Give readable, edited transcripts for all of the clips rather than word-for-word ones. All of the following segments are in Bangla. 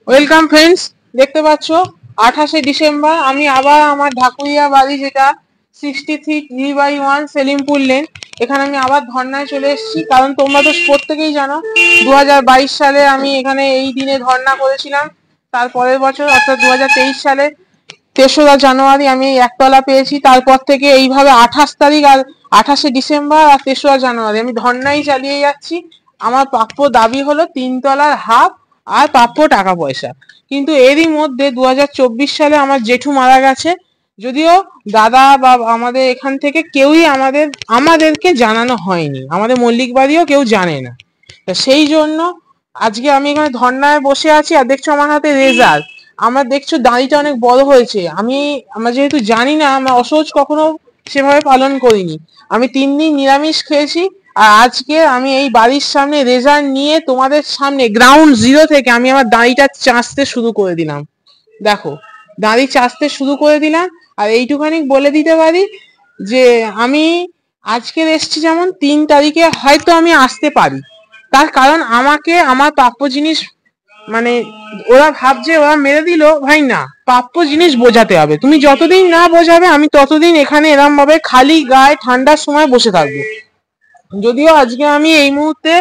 ওয়েলকাম ফ্রেন্ডস, দেখতে পাচ্ছ 28শে ডিসেম্বর আমি আবার আমার ঢাকুরিয়া বাড়ি যেটা 63 3/1 সেলিমপুর লেন, এখানে আমি আবার ধর্নায় চলে এসেছি। কারণ তোমরা তো প্রত্যেকেই জানো 2022 সালে আমি এখানে এই দিনে ধর্না করেছিলাম। তার পরের বছর অর্থাৎ 2023 সালে 3রা জানুয়ারি আমি একতলা পেয়েছি। তারপর থেকে এইভাবে 28 তারিখ আর 28শে ডিসেম্বর আর 3রা জানুয়ারি আমি ধর্নাই চালিয়ে যাচ্ছি। আমার প্রাপ্য দাবি হলো 3 তলার হাফ আর প্রাপ্য টাকা পয়সা। কিন্তু এরই মধ্যে 2024 সালে আমার জেঠু মারা গেছে। যদিও দাদা বা আমাদের এখান থেকে কেউই আমাদেরকে জানানো হয়নি, আমাদের মল্লিক বাড়িও কেউ জানে না। সেই জন্য আজকে আমি এখানে ধর্নায় বসে আছি। আর দেখছো আমার হাতে রেজার, আমার দেখছো দাড়িটা অনেক বড় হয়েছে। আমরা যেহেতু জানি না, আমরা অসহজ কখনো সেভাবে পালন করিনি। আমি 3 দিন নিরামিষ খেয়েছি। আর আজকে আমি এই বাড়ির সামনে রেজার নিয়ে তোমাদের সামনে গ্রাউন্ড জিরো থেকে আমি আমার দাড়িটা চাঁচতে শুরু করে দিলাম। দেখো, দাড়ি চাঁচতে শুরু করে দিলাম। আর এইটুখানি বলে দিতে পারি যে আমি আজকের এসছি, যেমন 3 তারিখে হয়তো আমি আসতে পারি। তার কারণ আমাকে আমার প্রাপ্য জিনিস, মানে ওরা ভাবছে ওরা মেরে দিল, ভাই না, প্রাপ্য জিনিস বোঝাতে হবে। তুমি যতদিন না বোঝাবে আমি ততদিন এখানে এরম ভাবে খালি গায়ে ঠান্ডার সময় বসে থাকবো। যদিও আজকে আমি এই মুহূর্তে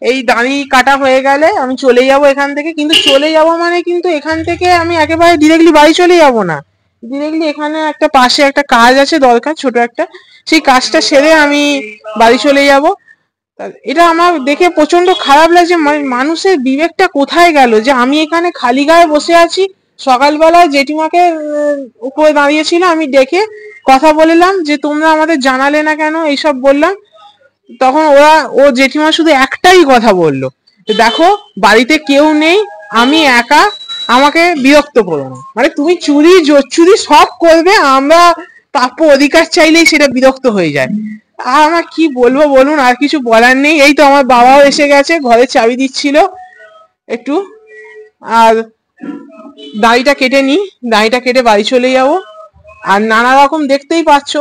এই দাড়ি কাটা হয়ে গেলে আমি চলে যাব এখান থেকে। কিন্তু চলে যাব মানে কিন্তু এখান থেকে আমি একেবারে ডিরেক্টলি বাড়ি চলে যাব না। ডিরেক্টলি এখানে একটা পাশে একটা কাজ আছে দরকার, ছোট একটা, সেই কাজটা সেরে আমি বাড়ি চলে যাব। এটা আমার দেখে প্রচন্ড খারাপ লাগছে। মানুষের বিবেকটা কোথায় গেল যে আমি এখানে খালি গায়ে বসে আছি। সকালবেলায় জেঠিমাকে উপরে দাঁড়িয়েছিল, আমি ডেকে কথা বললাম যে তোমরা আমাদের জানালে না কেন, এইসব বললাম। তখন ও জেঠিমা শুধু একটাই কথা বললো, দেখো বাড়িতে কেউ নেই, আমি একা, আমাকে বিরক্ত করো না। মানে তুমি চুরি জোচ্চুরি সব করবে, আমরা প্রাপ্য অধিকার চাইলেই সেটা বিরক্ত হয়ে যায়। আর আমার কি বলবো বলুন, আর কিছু বলার নেই। এই তো আমার বাবাও এসে গেছে, ঘরে চাবি দিচ্ছিল একটু। আর দাড়িটা কেটে নি, দাড়িটা কেটে বাড়ি চলে যাবো। আর নানা রকম দেখতেই পাচ্ছ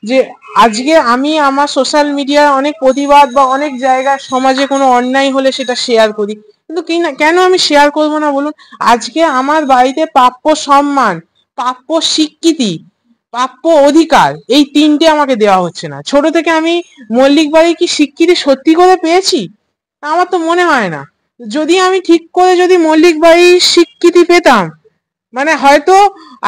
যে আজকে আমি আমার সোশ্যাল মিডিয়ায় অনেক প্রতিবাদ বা অনেক জায়গায় সমাজে কোনো অন্যায় হলে সেটা শেয়ার করি। কিন্তু কেন আমি শেয়ার করবো না বলুন? আজকে আমার বাড়িতে প্রাপ্য সম্মান, প্রাপ্য স্বীকৃতি, প্রাপ্য অধিকার, এই 3টে আমাকে দেওয়া হচ্ছে না। ছোট থেকে আমি মল্লিক বাড়ি কি স্বীকৃতি সত্যি করে পেয়েছি? আমার তো মনে হয় না। যদি আমি ঠিক করে যদি মল্লিক বাড়ির স্বীকৃতি পেতাম, মানে হয়তো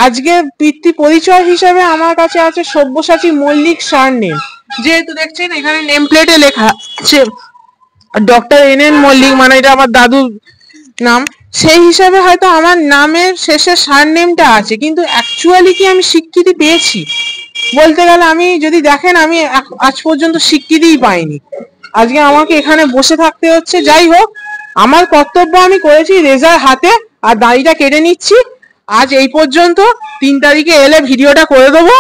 আজকে পিতৃ পরিচয় হিসেবে আমার কাছে আছে সব্যসাচী মল্লিক সারনেম। যেহেতু দেখছেন এখানে নেম প্লেটে লেখা আছে ডক্টর NN মল্লিক, মানে এটা আমার দাদুর নাম। সেই হিসাবে হয়তো আমার নামের শেষে সারনেমটা আছে, কিন্তু অ্যাকচুয়ালি কি আমি স্বীকৃতি পেয়েছি? বলতে গেলে আমি যদি দেখেন আমি আজ পর্যন্ত স্বীকৃতিই পাইনি। আজকে আমাকে এখানে বসে থাকতে হচ্ছে। যাই হোক, আমার কর্তব্য আমি করেছি রেজার হাতে, আর দাড়িটা কেটে নিচ্ছি। আজ এই পর্যন্ত। 3 তারিখে এলে ভিডিওটা করে দেবো।